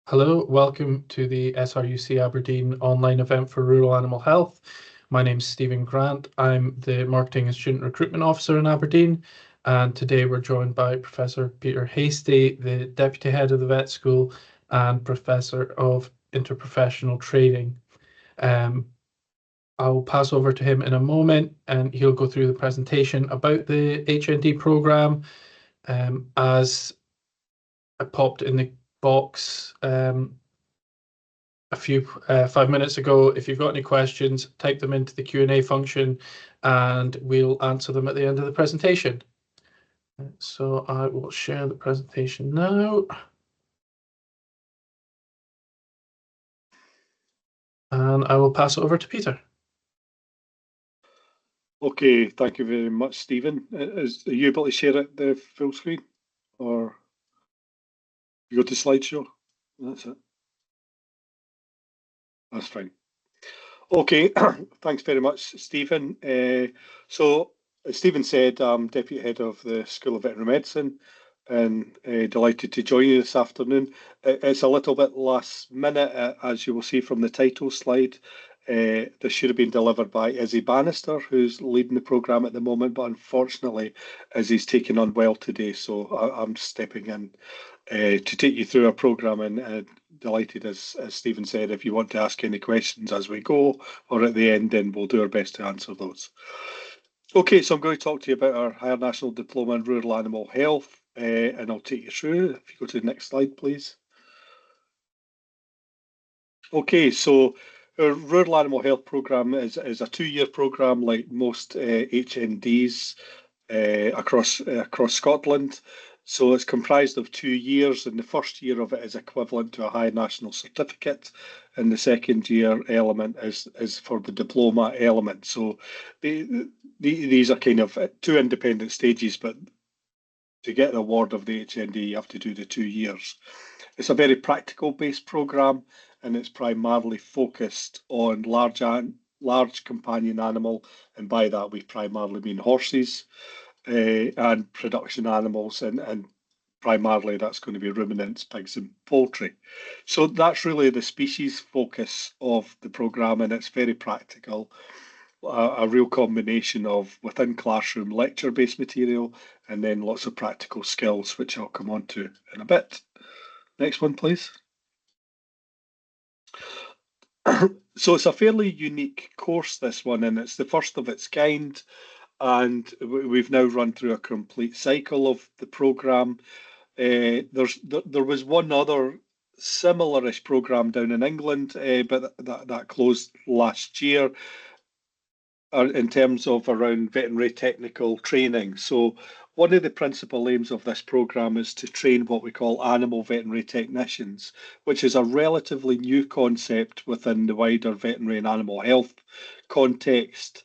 Hello, welcome to the SRUC Aberdeen online event for rural animal health. My name is Stephen Grant. I'm the Marketing and Student Recruitment Officer in Aberdeen, and today we're joined by Professor Peter Hasty, the Deputy Head of the Vet School and Professor of Interprofessional Training. I'll pass over to him in a moment, and he'll go through the presentation about the HND programme. As I popped in the box a few 5 minutes ago. If you've got any questions, type them into the Q&A function and we'll answer them at the end of the presentation. So I will share the presentation now. And I will pass it over to Peter. Okay, thank you very much, Stephen. Are you able to share it the full screen, or you go to slideshow? That's it. That's fine. Okay, thanks very much, Stephen. So, as Stephen said, I'm Deputy Head of the School of Veterinary Medicine and delighted to join you this afternoon. It's a little bit last minute, as you will see from the title slide. This should have been delivered by Izzy Bannister, who's leading the programme at the moment, but unfortunately, Izzy's taken on well today, so I'm stepping in to take you through our programme, and delighted, as Stephen said, if you want to ask any questions as we go or at the end, then we'll do our best to answer those. Okay, so I'm going to talk to you about our Higher National Diploma in Rural Animal Health, and I'll take you through. If you go to the next slide, please. Okay, so our Rural Animal Health programme is a two-year programme like most HNDs across Scotland. So it's comprised of 2 years, and the first year of it is equivalent to a high national certificate, and the second year element is for the diploma element. So these are kind of two independent stages, but to get the award of the HND, you have to do the 2 years. It's a very practical-based programme, and it's primarily focused on large companion animal, and by that we primarily mean horses, and production animals, and primarily that's going to be ruminants, pigs and poultry. So that's really the species focus of the programme, and it's very practical, a real combination of within classroom lecture-based material and then lots of practical skills, which I'll come on to in a bit. Next one, please. So it's a fairly unique course, this one, and it's the first of its kind. And we've now run through a complete cycle of the programme. There was one other similar-ish programme down in England, but that closed last year in terms of around veterinary technical training. So one of the principal aims of this programme is to train what we call animal veterinary technicians, which is a relatively new concept within the wider veterinary and animal health context.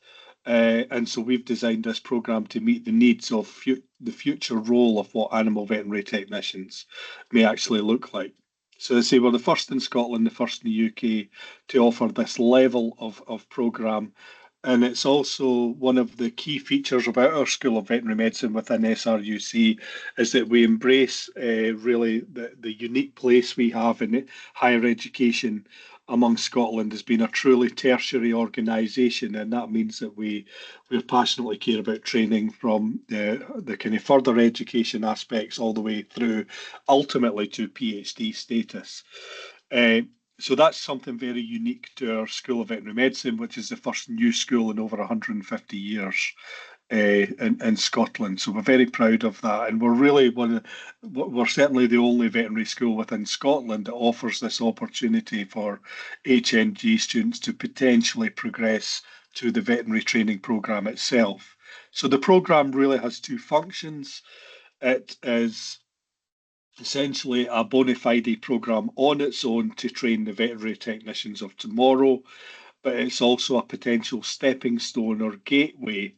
And so we've designed this programme to meet the needs of the future role of what animal veterinary technicians may actually look like. So I say we're the first in Scotland, the first in the UK to offer this level of programme. And it's also one of the key features about our School of Veterinary Medicine within SRUC is that we embrace really the unique place we have in higher education among Scotland as being a truly tertiary organisation, and that means that we passionately care about training from the kind of further education aspects all the way through ultimately to PhD status. So that's something very unique to our School of Veterinary Medicine, which is the first new school in over 150 years in Scotland. So we're very proud of that, and we're really we're certainly the only veterinary school within Scotland that offers this opportunity for HNG students to potentially progress to the veterinary training programme itself. So the programme really has two functions. It is essentially a bona fide programme on its own to train the veterinary technicians of tomorrow, but it's also a potential stepping stone or gateway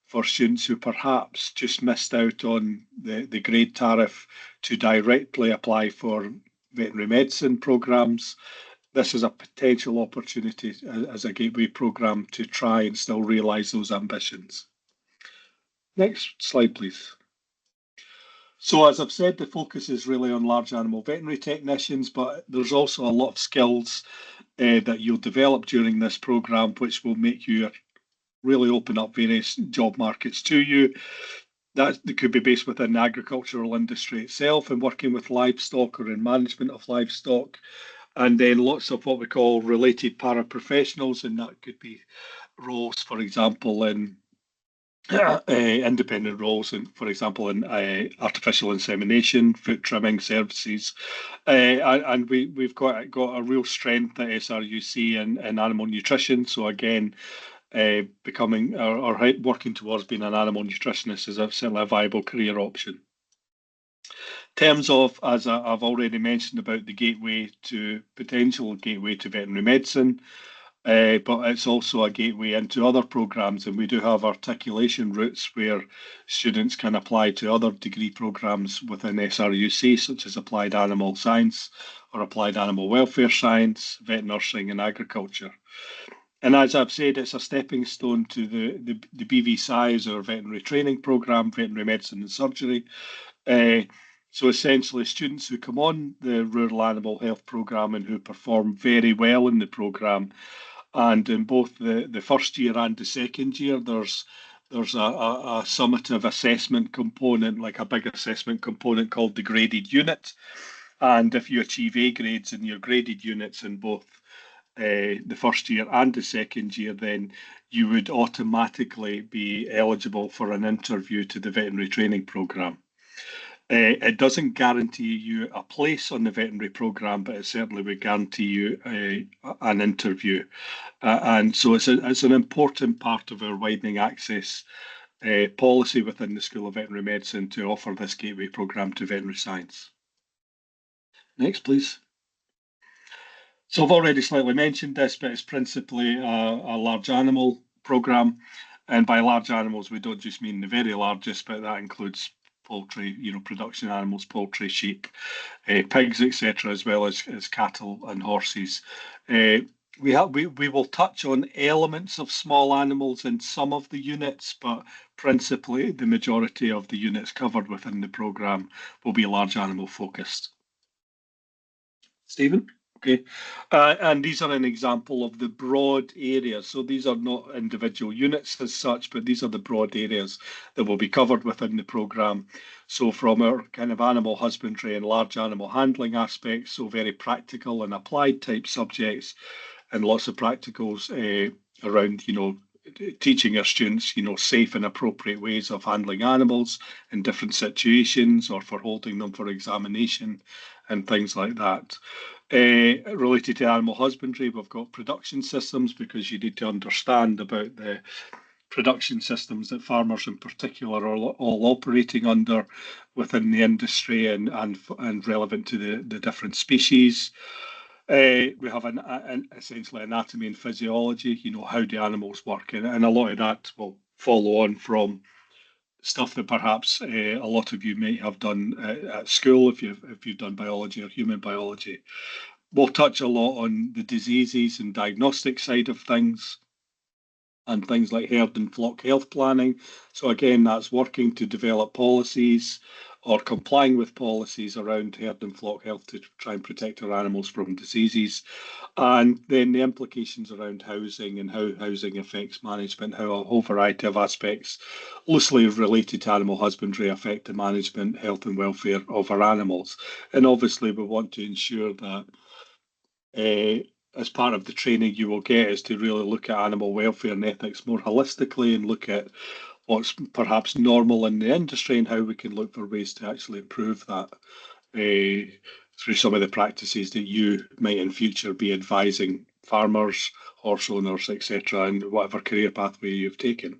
for students who perhaps just missed out on the grade tariff to directly apply for veterinary medicine programmes. This is a potential opportunity as a gateway programme to try and still realise those ambitions. Next slide, please. So as I've said, the focus is really on large animal veterinary technicians, but there's also a lot of skills that you'll develop during this program, which will make you really open up various job markets to you. That could be based within the agricultural industry itself and working with livestock or in management of livestock. And then lots of what we call related paraprofessionals, and that could be roles, for example, in independent roles, and for example, in artificial insemination, foot trimming services, and we've got a real strength at SRUC in animal nutrition. So again, becoming or working towards being an animal nutritionist is certainly a viable career option. In terms of, as I've already mentioned about the potential gateway to veterinary medicine, but it's also a gateway into other programs, and we do have articulation routes where students can apply to other degree programs within SRUC, such as applied animal science or applied animal welfare science, vet nursing and agriculture. And as I've said, it's a stepping stone to the BVSci's or veterinary training program, veterinary medicine and surgery. So essentially, students who come on the rural animal health program and who perform very well in the program, and in both the first year and the second year, there's a summative assessment component, like a big assessment component called the graded unit. And if you achieve A grades in your graded units in both the first year and the second year, then you would automatically be eligible for an interview to the veterinary training program. It doesn't guarantee you a place on the veterinary program, but it certainly would guarantee you an interview. And so it's an important part of our widening access policy within the School of Veterinary Medicine to offer this gateway program to veterinary science. Next, please. So I've already slightly mentioned this, but it's principally a large animal program. And by large animals, we don't just mean the very largest, but that includes poultry, production animals, poultry, sheep, pigs, etc., as well as cattle and horses. We will touch on elements of small animals in some of the units, but principally the majority of the units covered within the programme will be large animal focused. Stephen? Okay, and these are an example of the broad areas. So these are not individual units as such, but these are the broad areas that will be covered within the programme. So from our kind of animal husbandry and large animal handling aspects, so very practical and applied type subjects, and lots of practicals around, teaching our students, safe and appropriate ways of handling animals in different situations or for holding them for examination and things like that. Related to animal husbandry, we've got production systems, because you need to understand about the production systems that farmers in particular are all operating under within the industry and relevant to the different species. We have essentially anatomy and physiology, how do animals work, and a lot of that will follow on from stuff that perhaps a lot of you may have done at school if you've done biology or human biology. We'll touch a lot on the diseases and diagnostic side of things, and things like herd and flock health planning. So again, that's working to develop policies or complying with policies around herd and flock health to try and protect our animals from diseases. And then the implications around housing and how housing affects management, how a whole variety of aspects loosely related to animal husbandry affect the management, health and welfare of our animals. And obviously we want to ensure that as part of the training you will get is to really look at animal welfare and ethics more holistically and look at what's perhaps normal in the industry and how we can look for ways to actually improve that through some of the practices that you might in future be advising farmers, horse owners, etc., and whatever career pathway you've taken.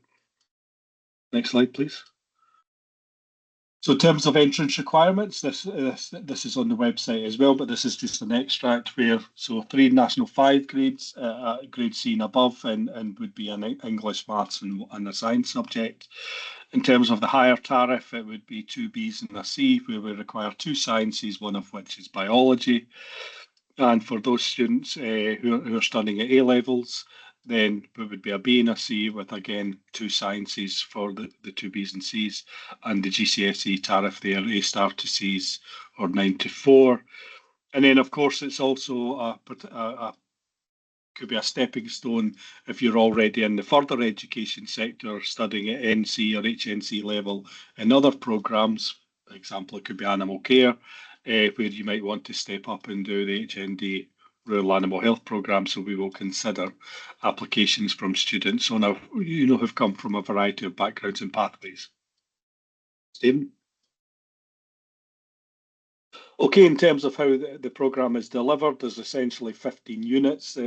Next slide, please. So in terms of entrance requirements, this is on the website as well, but this is just an extract where, so 3 National 5 grades, grade C and above, and would be an English, maths and a science subject. In terms of the higher tariff, it would be 2 Bs and a C, where we require 2 sciences, one of which is biology. And for those students who are studying at A levels, then it would be a B and a C with, again, 2 sciences for the 2 Bs and Cs, and the GCSE tariff there, A star to Cs or 9 to 4. And then, of course, it's also could be a stepping stone if you're already in the further education sector, studying at NC or HNC level in other programmes. For example, it could be animal care, where you might want to step up and do the HND Rural Animal Health Programme. So we will consider applications from students who've come from a variety of backgrounds and pathways. Stephen? Okay, in terms of how the programme is delivered, there's essentially 15 units.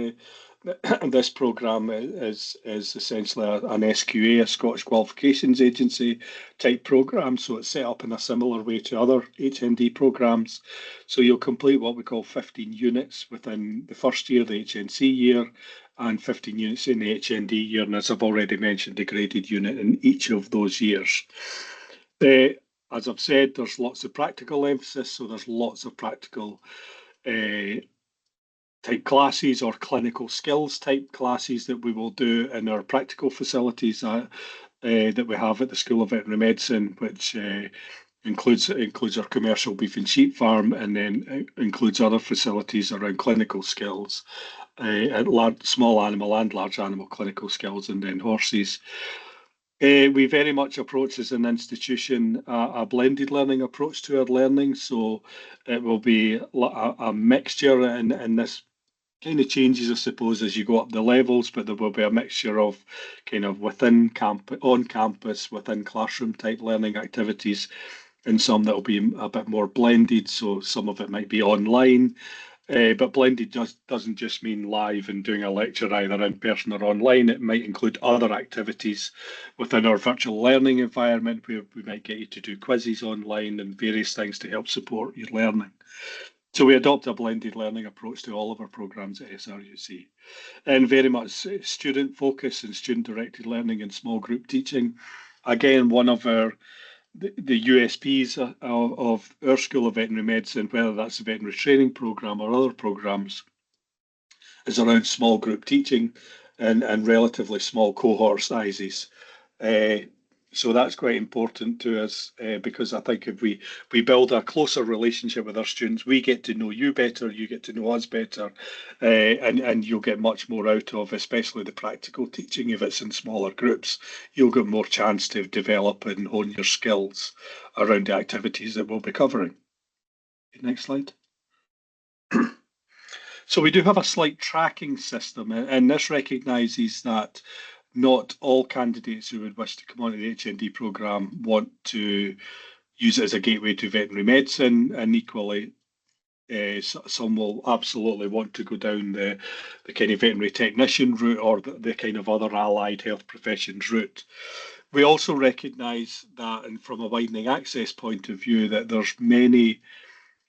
This programme is essentially an SQA, a Scottish Qualifications Agency type programme, so it's set up in a similar way to other HND programmes. So you'll complete what we call 15 units within the first year, the HNC year, and 15 units in the HND year, and as I've already mentioned, a graded unit in each of those years. As I've said, there's lots of practical emphasis, so there's lots of practical type classes or clinical skills type classes that we will do in our practical facilities that we have at the School of Veterinary Medicine, which includes our commercial beef and sheep farm, and then includes other facilities around clinical skills, small animal and large animal clinical skills, and then horses. We very much approach as an institution a blended learning approach to our learning, so it will be a mixture, and this kind of changes, I suppose, as you go up the levels, but there will be a mixture of kind of on campus, within classroom type learning activities, and some that will be a bit more blended, so some of it might be online. But blended doesn't just mean live and doing a lecture either in person or online. It might include other activities within our virtual learning environment, where we might get you to do quizzes online and various things to help support your learning. So we adopt a blended learning approach to all of our programmes at SRUC, and very much student focus and student directed learning and small group teaching. Again, one of the USPs of our School of Veterinary Medicine, whether that's the veterinary training programme or other programmes, is around small group teaching and relatively small cohort sizes. So that's quite important to us, because I think if we build a closer relationship with our students, we get to know you better, you get to know us better, and you'll get much more out of, especially the practical teaching. If it's in smaller groups, you'll get more chance to develop and hone your skills around the activities that we'll be covering. Next slide. So we do have a slight tracking system, and this recognises that not all candidates who would wish to come onto the HND programme want to use it as a gateway to veterinary medicine, and equally some will absolutely want to go down the kind of veterinary technician route or the kind of other allied health professions route. We also recognise that, and from a widening access point of view, that there's many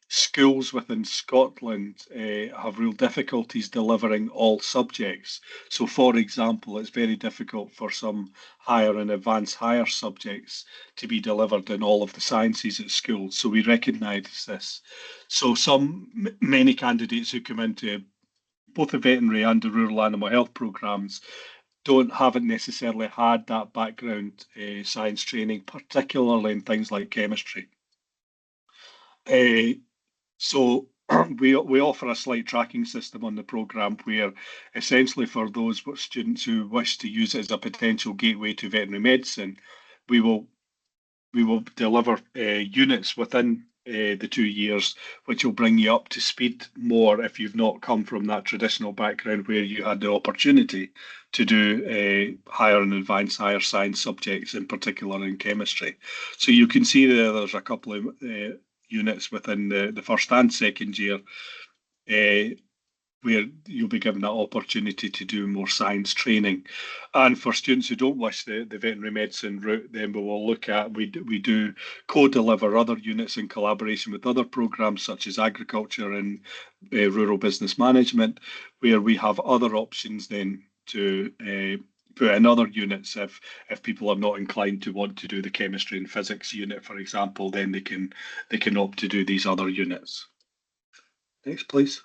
schools within Scotland have real difficulties delivering all subjects. So, for example, it's very difficult for some higher and advanced higher subjects to be delivered in all of the sciences at school. So we recognise this. So many candidates who come into both the veterinary and the rural animal health programmes haven't necessarily had that background science training, particularly in things like chemistry. So we offer a slight tracking system on the programme, where essentially for those students who wish to use it as a potential gateway to veterinary medicine, we will deliver units within the 2 years, which will bring you up to speed more if you've not come from that traditional background where you had the opportunity to do higher and advanced higher science subjects, in particular in chemistry. So you can see there's a couple of units within the first and second year where you'll be given that opportunity to do more science training. And for students who don't wish the veterinary medicine route, then we do co-deliver other units in collaboration with other programmes such as agriculture and rural business management, where we have other options then to put in other units if people are not inclined to want to do the chemistry and physics unit, for example, then they can opt to do these other units. Next, please.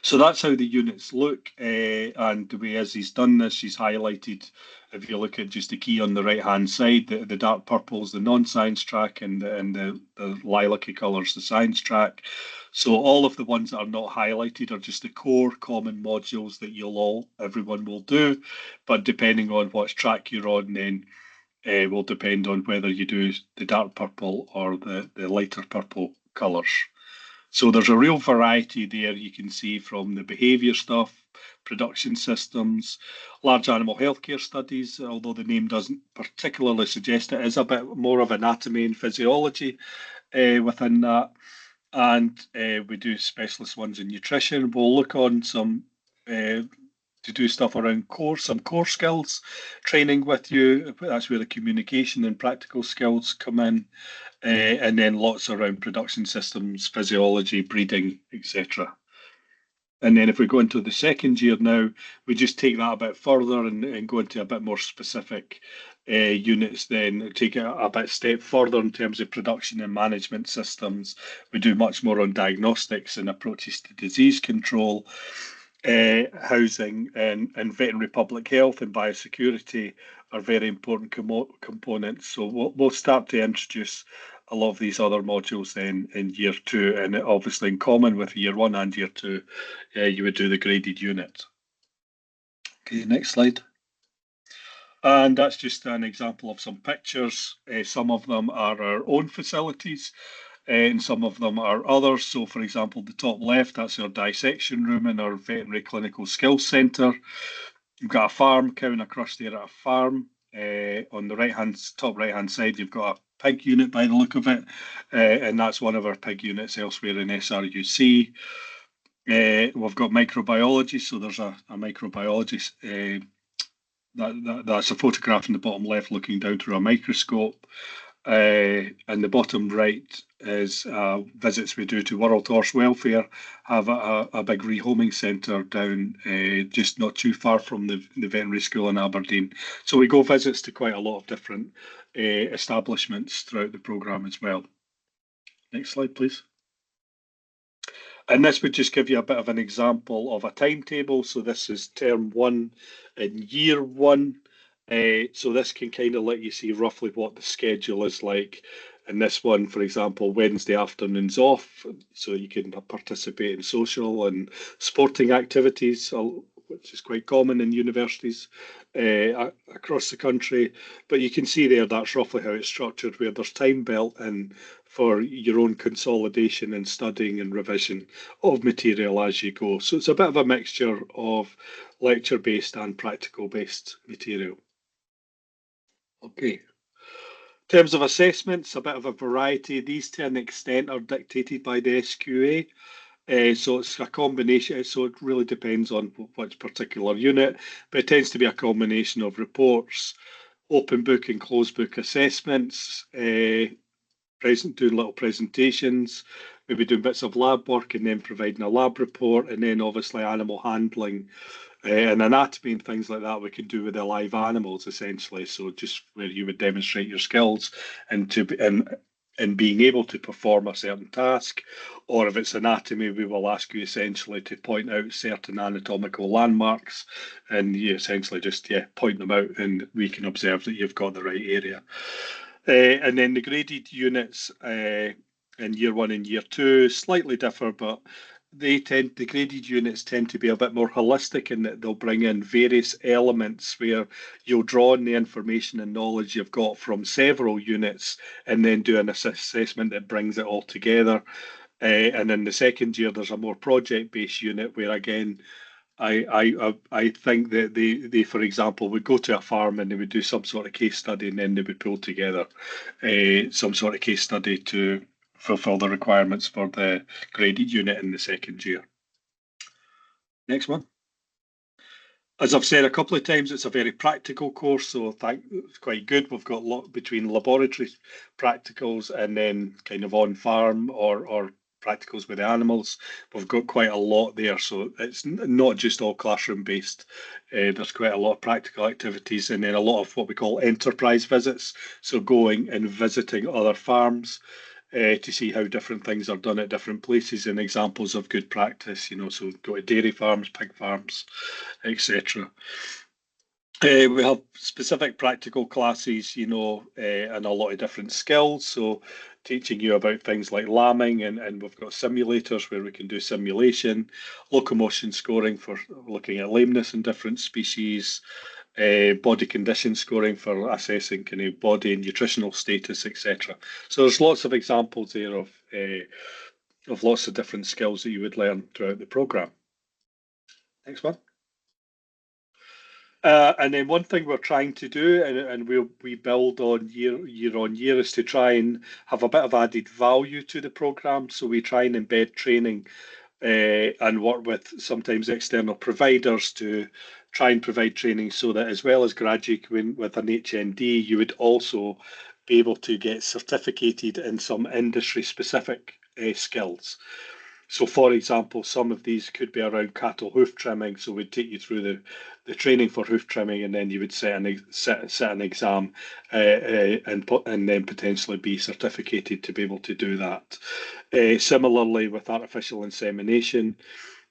So that's how the units look, and the way as he's done this, he's highlighted, if you look at just the key on the right-hand side, the dark purple is the non-science track, and the lilac-y colours the science track. So all of the ones that are not highlighted are just the core common modules that everyone will do, but depending on what track you're on, then will depend on whether you do the dark purple or the lighter purple colours. So there's a real variety there you can see from the behaviour stuff, production systems, large animal healthcare studies, although the name doesn't particularly suggest it, is a bit more of anatomy and physiology within that. And we do specialist ones in nutrition. We'll look on some to do stuff around some core skills training with you. That's where the communication and practical skills come in. And then lots around production systems, physiology, breeding, etc. And then if we go into the second year now, we just take that a bit further and go into a bit more specific units, then take it a bit step further in terms of production and management systems. We do much more on diagnostics and approaches to disease control. Housing and veterinary public health and biosecurity are very important components. So we'll start to introduce a lot of these other modules then in year two, and obviously in common with year one and year two, you would do the graded unit. Okay, next slide. And that's just an example of some pictures. Some of them are our own facilities, and some of them are others. So, for example, the top left, that's our dissection room in our veterinary clinical skills centre. You've got a farm, cow and a crush there at a farm. On the top right-hand side, you've got a pig unit by the look of it, and that's one of our pig units elsewhere in SRUC. We've got microbiology, so there's a microbiologist. That's a photograph in the bottom left looking down through a microscope. And the bottom right is visits we do to World Horse Welfare, have a big rehoming centre down just not too far from the veterinary school in Aberdeen. So we go visits to quite a lot of different establishments throughout the programme as well. Next slide, please. And this would just give you a bit of an example of a timetable. So this is term one in year one. So this can kind of let you see roughly what the schedule is like. And this one, for example, Wednesday afternoons off, so you can participate in social and sporting activities, which is quite common in universities across the country. But you can see there that's roughly how it's structured, where there's time built in for your own consolidation and studying and revision of material as you go. So it's a bit of a mixture of lecture-based and practical-based material. Okay. In terms of assessments, a bit of a variety. These to an extent are dictated by the SQA. So it's a combination, so it really depends on which particular unit, but it tends to be a combination of reports, open book and closed book assessments, doing little presentations, maybe doing bits of lab work and then providing a lab report, and then obviously animal handling and anatomy and things like that we can do with the live animals essentially. So just where you would demonstrate your skills and being able to perform a certain task, or if it's anatomy, we will ask you essentially to point out certain anatomical landmarks, and you essentially just point them out, and we can observe that you've got the right area. And then the graded units in year one and year two slightly differ, but the graded units tend to be a bit more holistic in that they'll bring in various elements where you'll draw on the information and knowledge you've got from several units and then do an assessment that brings it all together. And in the second year, there's a more project-based unit where, again, I think that they, for example, would go to a farm and they would do some sort of case study, and then they would pull together some sort of case study to fulfill the requirements for the graded unit in the second year. Next one. As I've said a couple of times, it's a very practical course, so it's quite good. We've got a lot between laboratory practicals and then kind of on farm or practicals with the animals. We've got quite a lot there, so it's not just all classroom based. There's quite a lot of practical activities, and then a lot of what we call enterprise visits, so going and visiting other farms. to see how different things are done at different places and examples of good practice, so go to dairy farms, pig farms, etc. We have specific practical classes, and a lot of different skills. So teaching you about things like lambing, and we've got simulators where we can do simulation, locomotion scoring for looking at lameness in different species, body condition scoring for assessing kind of body and nutritional status, etc. So there's lots of examples there of lots of different skills that you would learn throughout the program. Next one. And then one thing we're trying to do, and we build on year on year, is to try and have a bit of added value to the program. So we try and embed training and work with sometimes external providers to try and provide training so that as well as graduating with an HND, you would also be able to get certificated in some industry specific skills. So, for example, some of these could be around cattle hoof trimming. So we'd take you through the training for hoof trimming, and then you would set an exam and then potentially be certificated to be able to do that. Similarly, with artificial insemination,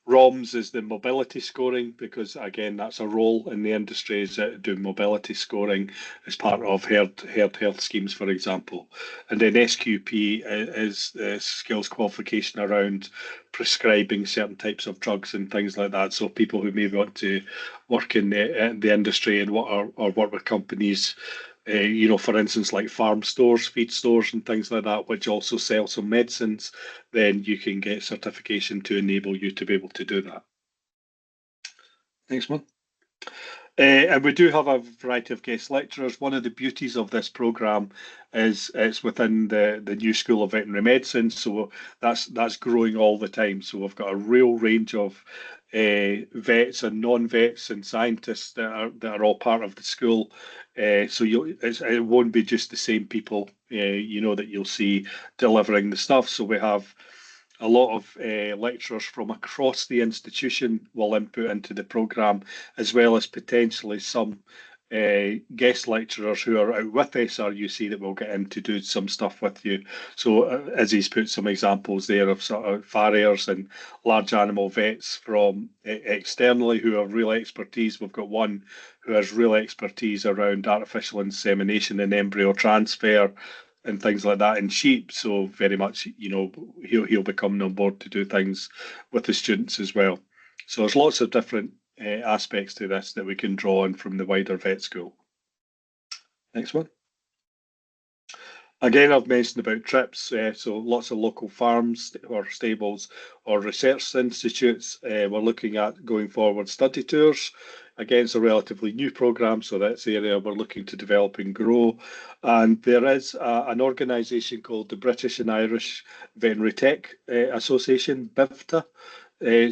ROMS is the mobility scoring, because again, that's a role in the industry, is doing mobility scoring as part of herd health schemes, for example. And then SQP is skills qualification around prescribing certain types of drugs and things like that. So people who may want to work in the industry and or work with companies, for instance, like farm stores, feed stores, and things like that, which also sell some medicines, then you can get certification to enable you to be able to do that. Next one. And we do have a variety of guest lecturers. One of the beauties of this programme is it's within the new School of Veterinary Medicine, so that's growing all the time. So we've got a real range of vets and non-vets and scientists that are all part of the school. So it won't be just the same people, that you'll see delivering the stuff. So we have a lot of lecturers from across the institution will input into the programme, as well as potentially some guest lecturers who are out with SRUC that will get in to do some stuff with you. So Izzy's put some examples there of sort of farriers and large animal vets from externally who have real expertise. We've got one who has real expertise around artificial insemination and embryo transfer and things like that in sheep. So very much, he'll be coming on board to do things with the students as well. So there's lots of different aspects to this that we can draw on from the wider vet school. Next one. Again, I've mentioned about trips, so lots of local farms or stables or research institutes. We're looking at going forward study tours. Again, it's a relatively new programme, so that's the area we're looking to develop and grow. And there is an organisation called the British and Irish Veterinary Tech Association, BIVTA.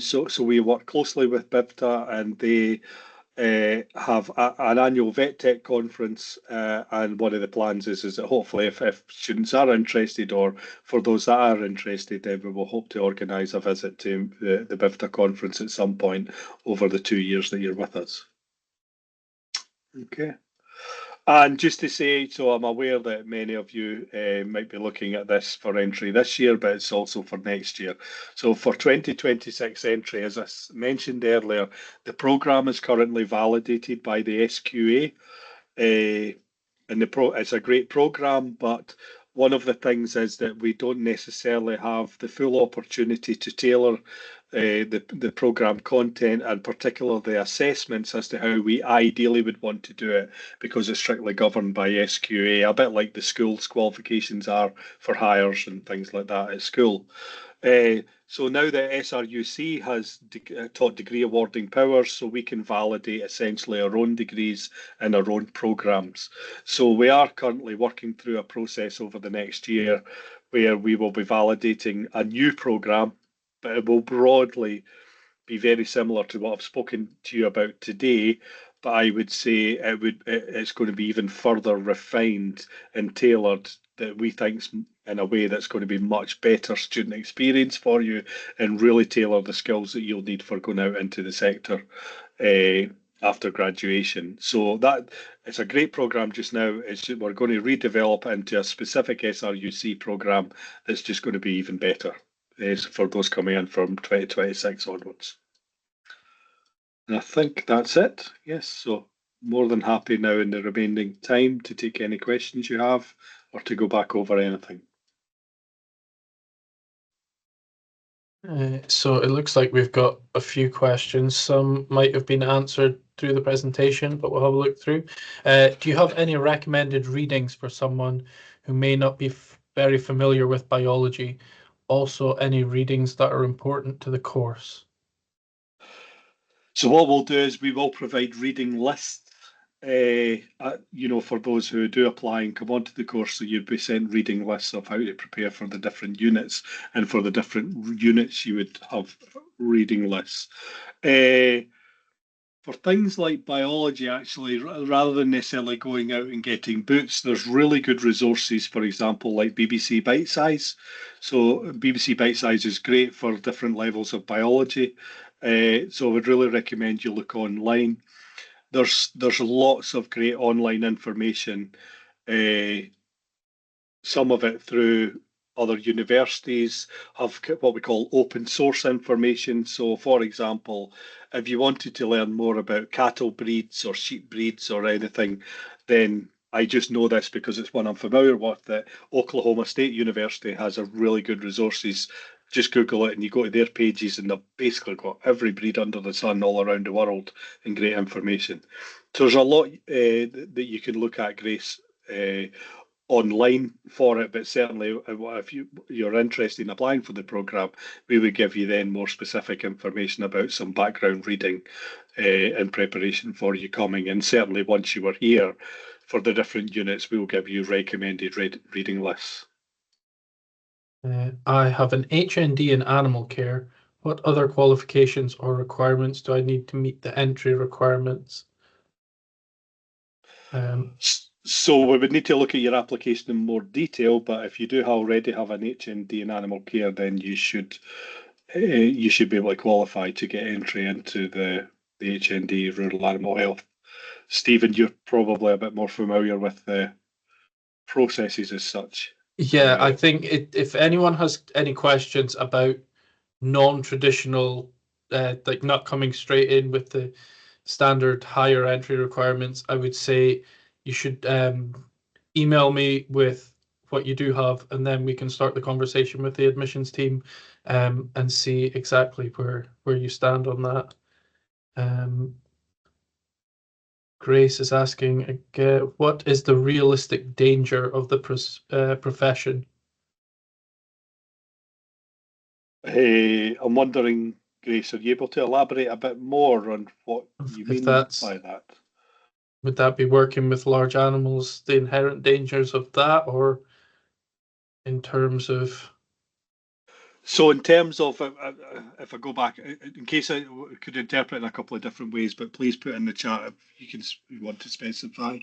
So we work closely with BIVTA, and they have an annual vet tech conference, and one of the plans is that hopefully if students are interested, or for those that are interested, then we will hope to organise a visit to the BIVTA conference at some point over the 2 years that you're with us. Okay. And just to say, so I'm aware that many of you might be looking at this for entry this year, but it's also for next year. So for 2026 entry, as I mentioned earlier, the programme is currently validated by the SQA. And it's a great programme, but one of the things is that we don't necessarily have the full opportunity to tailor the programme content, and particularly the assessments as to how we ideally would want to do it, because it's strictly governed by SQA, a bit like the school's qualifications are for hires and things like that at school. So now that SRUC has taught degree awarding powers, so we can validate essentially our own degrees and our own programmes. So we are currently working through a process over the next year where we will be validating a new programme, but it will broadly be very similar to what I've spoken to you about today. But I would say it's going to be even further refined and tailored, that we think in a way that's going to be much better student experience for you, and really tailor the skills that you'll need for going out into the sector after graduation. So that it's a great program just now. We're going to redevelop it into a specific SRUC program that's just going to be even better for those coming in from 2026 onwards. And I think that's it. Yes, so more than happy now in the remaining time to take any questions you have or to go back over anything. So it looks like we've got a few questions. Some might have been answered through the presentation, but we'll have a look through. Do you have any recommended readings for someone who may not be very familiar with biology? Also, any readings that are important to the course? So what we'll do is we will provide reading lists, for those who do apply and come onto the course. So you'd be sent reading lists of how to prepare for the different units, and for the different units you would have reading lists. For things like biology, actually, rather than necessarily going out and getting books, there's really good resources, for example, like BBC Bite Size. So BBC Bite Size is great for different levels of biology. So I would really recommend you look online. There's lots of great online information, some of it through other universities have what we call open source information. So, for example, if you wanted to learn more about cattle breeds or sheep breeds or anything, then I just know this because it's one I'm familiar with, that Oklahoma State University has a really good resources. Just Google it and you go to their pages and they've basically got every breed under the sun all around the world and great information. So there's a lot that you can look at, Grace, online for it, but certainly if you're interested in applying for the program, we would give you then more specific information about some background reading in preparation for you coming. And certainly once you were here for the different units, we will give you recommended reading lists. I have an HND in animal care. What other qualifications or requirements do I need to meet the entry requirements? So we would need to look at your application in more detail, but if you do already have an HND in animal care, then you should be able to qualify to get entry into the HND Rural Animal Health. Stephen, you're probably a bit more familiar with the processes as such. Yeah, I think if anyone has any questions about non-traditional, like not coming straight in with the standard higher entry requirements, I would say you should email me with what you do have, and then we can start the conversation with the admissions team and see exactly where you stand on that. Grace is asking, what is the realistic danger of the profession? Hey, I'm wondering, Grace, are you able to elaborate a bit more on what you mean by that? Would that be working with large animals, the inherent dangers of that, or in terms of? So, in terms of, if I go back, in case I could interpret in a couple of different ways, but please put in the chat if you want to specify.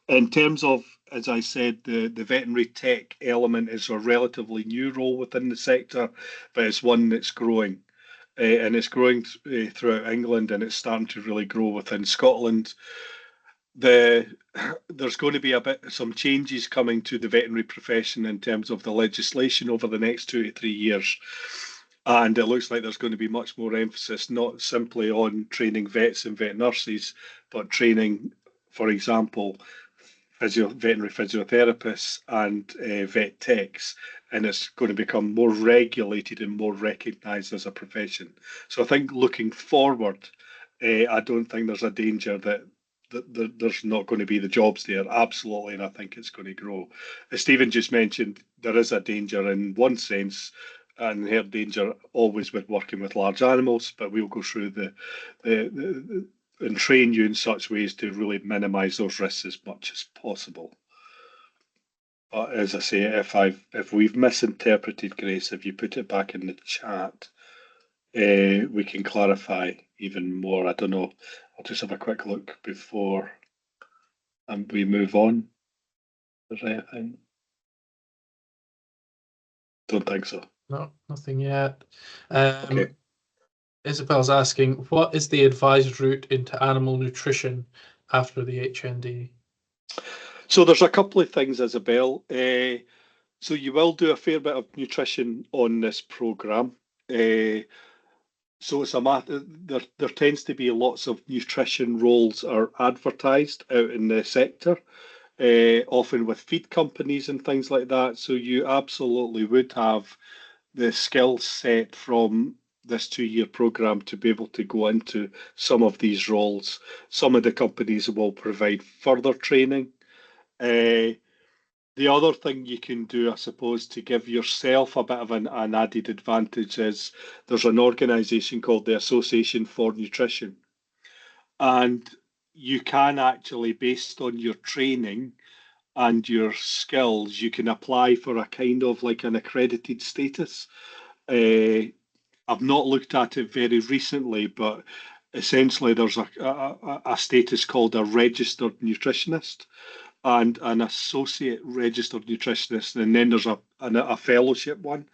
In terms of, as I said, the veterinary tech element is a relatively new role within the sector, but it's one that's growing. And it's growing throughout England, and it's starting to really grow within Scotland. There's going to be some changes coming to the veterinary profession in terms of the legislation over the next 2 to 3 years. And it looks like there's going to be much more emphasis, not simply on training vets and vet nurses, but training, for example, veterinary physiotherapists and vet techs, and it's going to become more regulated and more recognised as a profession. So I think looking forward, I don't think there's a danger that there's not going to be the jobs there. Absolutely, and I think it's going to grow. As Stephen just mentioned, there is a danger in one sense, and her danger always with working with large animals, but we'll go through and train you in such ways to really minimise those risks as much as possible. But as I say, if we've misinterpreted, Grace, if you put it back in the chat, we can clarify even more. I don't know. I'll just have a quick look before we move on. Is there anything? Don't think so. No, nothing yet. Okay. Isabel's asking, what is the advised route into animal nutrition after the HND? So there's a couple of things, Isabel. So you will do a fair bit of nutrition on this programme. So it's a matter, there tends to be lots of nutrition roles are advertised out in the sector, often with feed companies and things like that. So you absolutely would have the skill set from this 2-year program to be able to go into some of these roles. Some of the companies will provide further training. The other thing you can do, I suppose, to give yourself a bit of an added advantage is there's an organisation called the Association for Nutrition. And you can actually, based on your training and your skills, you can apply for a kind of like an accredited status. I've not looked at it very recently, but essentially there's a status called a registered nutritionist and an associate registered nutritionist, and then there's a fellowship one.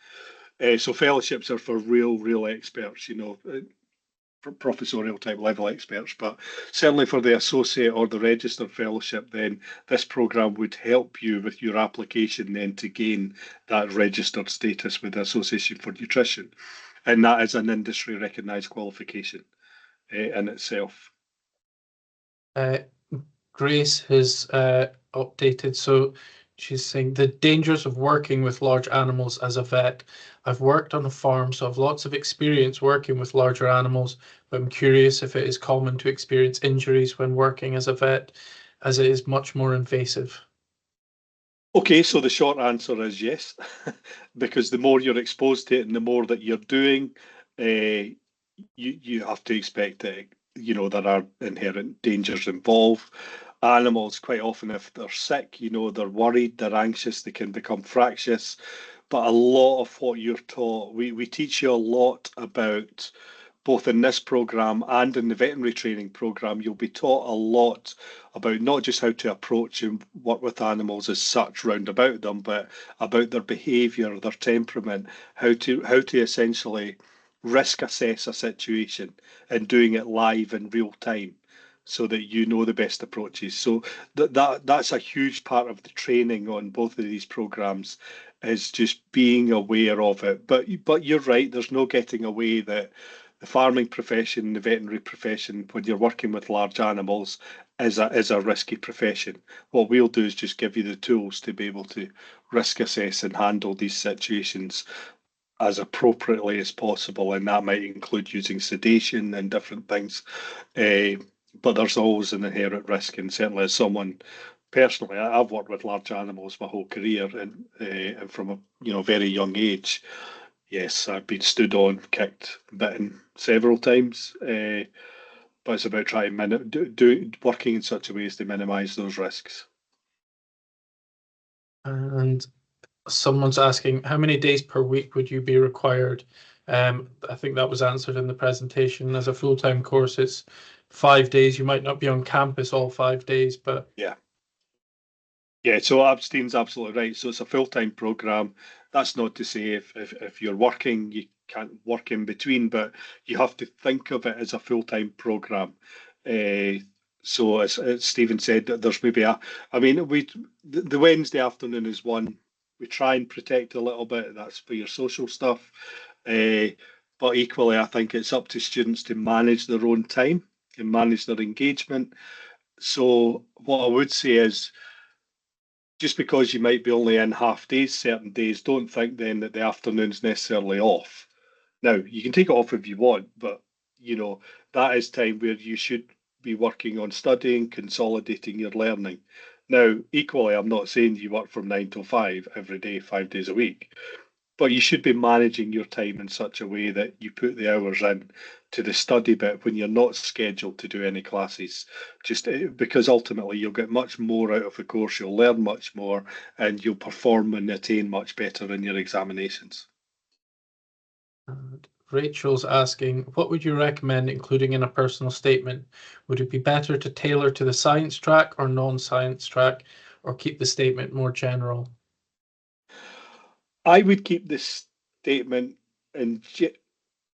So fellowships are for real experts, professorial type level experts. But certainly for the associate or the registered fellowship, then this program would help you with your application then to gain that registered status with the Association for Nutrition, and that is an industry recognised qualification in itself. Grace has updated. So she's saying the dangers of working with large animals as a vet. I've worked on a farm, so I've lots of experience working with larger animals, but I'm curious if it is common to experience injuries when working as a vet, as it is much more invasive. Okay, so the short answer is yes, because the more you're exposed to it and the more that you're doing, you have to expect that there are inherent dangers involved. Animals, quite often, if they're sick, they're worried, they're anxious, they can become fractious. But a lot of what you're taught, we teach you a lot about, both in this program and in the veterinary training program, you'll be taught a lot about not just how to approach and work with animals as such round about them, but about their behaviour, their temperament, how to essentially risk assess a situation and doing it live in real time so that you know the best approaches. So that's a huge part of the training on both of these programs, is just being aware of it. But you're right, there's no getting away that the farming profession, the veterinary profession, when you're working with large animals, is a risky profession. What we'll do is just give you the tools to be able to risk assess and handle these situations as appropriately as possible, and that might include using sedation and different things. But there's always an inherent risk, and certainly as someone personally, I've worked with large animals my whole career, and from a very young age. Yes, I've been stood on, kicked, bitten several times, but it's about trying to working in such a way as to minimise those risks. And someone's asking, how many days per week would you be required? I think that was answered in the presentation. As a full-time course, it's 5 days. You might not be on campus all 5 days, but Yeah. Yeah, so Aberdeen's absolutely right. So it's a full-time program. That's not to say if you're working, you can't work in between, but you have to think of it as a full-time program. So as Stephen said, there's maybe the Wednesday afternoon is one we try and protect a little bit. That's for your social stuff. But equally, I think it's up to students to manage their own time and manage their engagement. So what I would say is, just because you might be only in half days certain days, don't think then that the afternoon's necessarily off. Now, you can take it off if you want, but that is time where you should be working on studying, consolidating your learning. Now, equally, I'm not saying you work from 9 till 5 every day, 5 days a week, but you should be managing your time in such a way that you put the hours in to the study bit when you're not scheduled to do any classes, just because ultimately you'll get much more out of the course, you'll learn much more, and you'll perform and attain much better in your examinations. And Rachel's asking, what would you recommend including in a personal statement? Would it be better to tailor to the science track or non-science track, or keep the statement more general? I would keep this statement in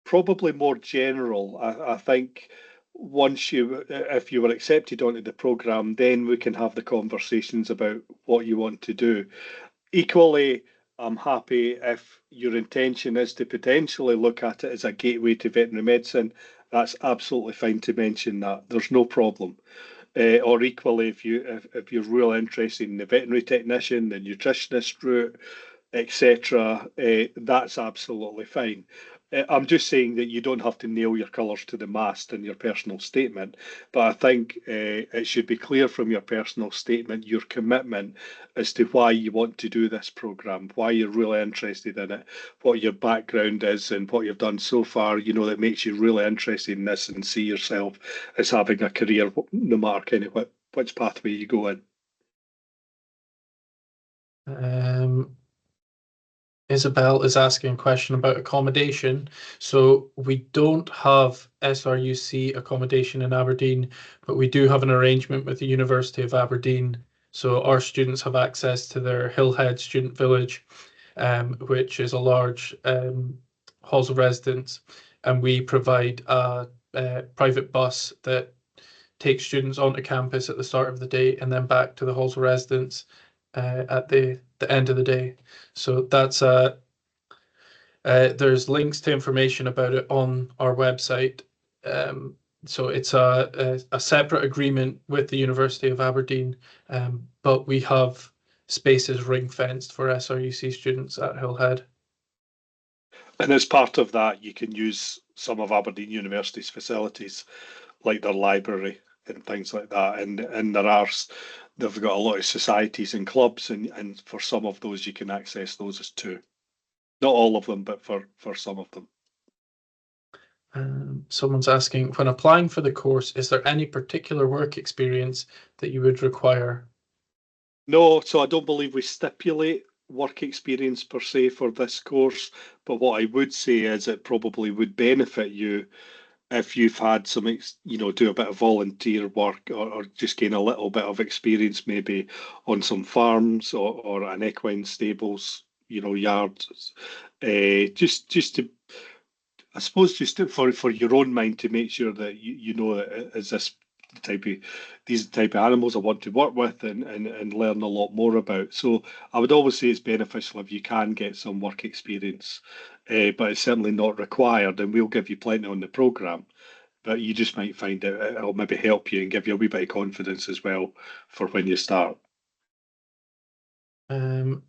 probably more general. I think once if you were accepted onto the programme, then we can have the conversations about what you want to do. Equally, I'm happy if your intention is to potentially look at it as a gateway to veterinary medicine. That's absolutely fine to mention that. There's no problem. Or equally, if you're really interested in the veterinary technician, the nutritionist route, etc., that's absolutely fine. I'm just saying that you don't have to nail your colours to the mast in your personal statement, but I think it should be clear from your personal statement your commitment as to why you want to do this programme, why you're really interested in it, what your background is, and what you've done so far, that makes you really interested in this and see yourself as having a career, no matter kind of which pathway you go in. Isabel is asking a question about accommodation. So we don't have SRUC accommodation in Aberdeen, but we do have an arrangement with the University of Aberdeen. So our students have access to their Hillhead Student Village, which is a large halls of residence, and we provide a private bus that takes students onto campus at the start of the day and then back to the halls of residence at the end of the day. So that's there's links to information about it on our website. So it's a separate agreement with the University of Aberdeen, but we have spaces ring fenced for SRUC students at Hillhead. And as part of that, you can use some of Aberdeen University's facilities, like their library and things like that. And they've got a lot of societies and clubs, and for some of those you can access those as too. Not all of them, but for some of them. Someone's asking, when applying for the course, is there any particular work experience that you would require? No, so I don't believe we stipulate work experience per se for this course, but what I would say is it probably would benefit you if you've had some, do a bit of volunteer work or just gain a little bit of experience maybe on some farms or an equine stables, yards, just to, I suppose, for your own mind to make sure that you know that is this these type of animals I want to work with and learn a lot more about. So I would always say it's beneficial if you can get some work experience, but it's certainly not required, and we'll give you plenty on the programme. But you just might find it'll maybe help you and give you a wee bit of confidence as well for when you start. When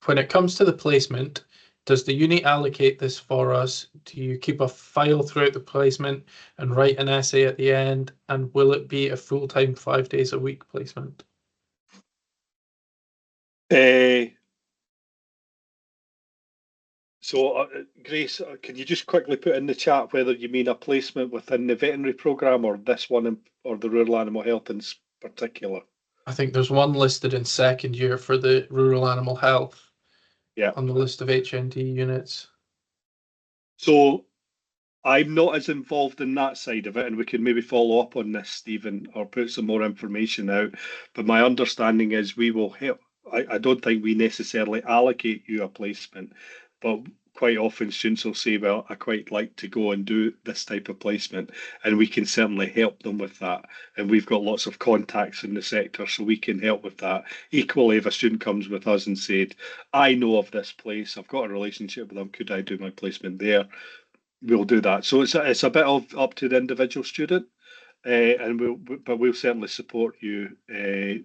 it comes to the placement, does the uni allocate this for us? Do you keep a file throughout the placement and write an essay at the end? And will it be a full-time 5 days a week placement? Grace, can you just quickly put in the chat whether you mean a placement within the veterinary programme or this one or the rural animal health in particular? I think there's one listed in second year for the rural animal health. Yeah. On the list of HND units. So I'm not as involved in that side of it, and we can maybe follow up on this, Stephen, or put some more information out. But my understanding is we will help. I don't think we necessarily allocate you a placement, but quite often students will say, well, I quite like to go and do this type of placement, and we can certainly help them with that. And we've got lots of contacts in the sector, so we can help with that. Equally, if a student comes with us and said, I know of this place, I've got a relationship with them, could I do my placement there? We'll do that. So it's a bit of up to the individual student, and we'll certainly support you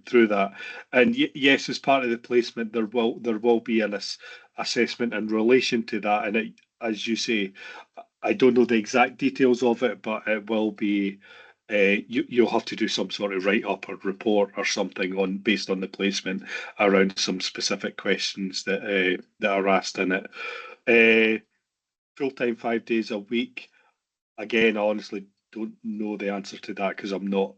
through that. And yes, as part of the placement, there will be an assessment in relation to that. And as you say, I don't know the exact details of it, but it will be. You'll have to do some sort of write up or report or something based on the placement around some specific questions that are asked in it. Full-time 5 days a week. Again, I honestly don't know the answer to that because I've not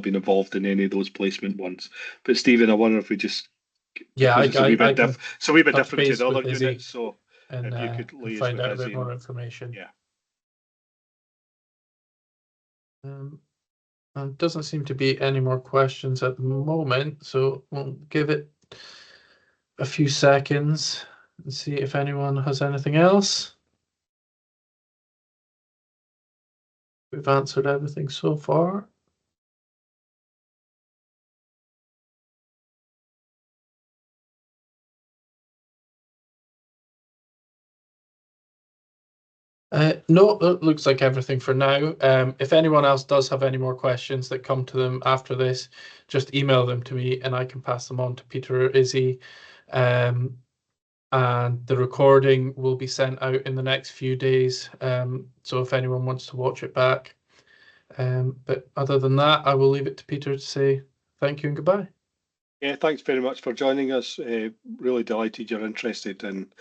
been involved in any of those placement ones. But Stephen, I wonder if we just it's a wee bit different to the other units. So and, if you could liaise find with out a Izzy bit more information. Yeah. There doesn't seem to be any more questions at the moment, so we'll give it a few seconds and see if anyone has anything else. we've answered everything so far. No, it looks like everything for now. If anyone else does have any more questions that come to them after this, just email them to me and I can pass them on to Peter or Izzy. And the recording will be sent out in the next few days. So if anyone wants to watch it back. But other than that, I will leave it to Peter to say thank you and goodbye. Yeah, thanks very much for joining us. Really delighted you're interested in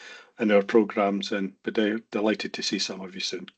our programmes, and but delighted to see some of you soon.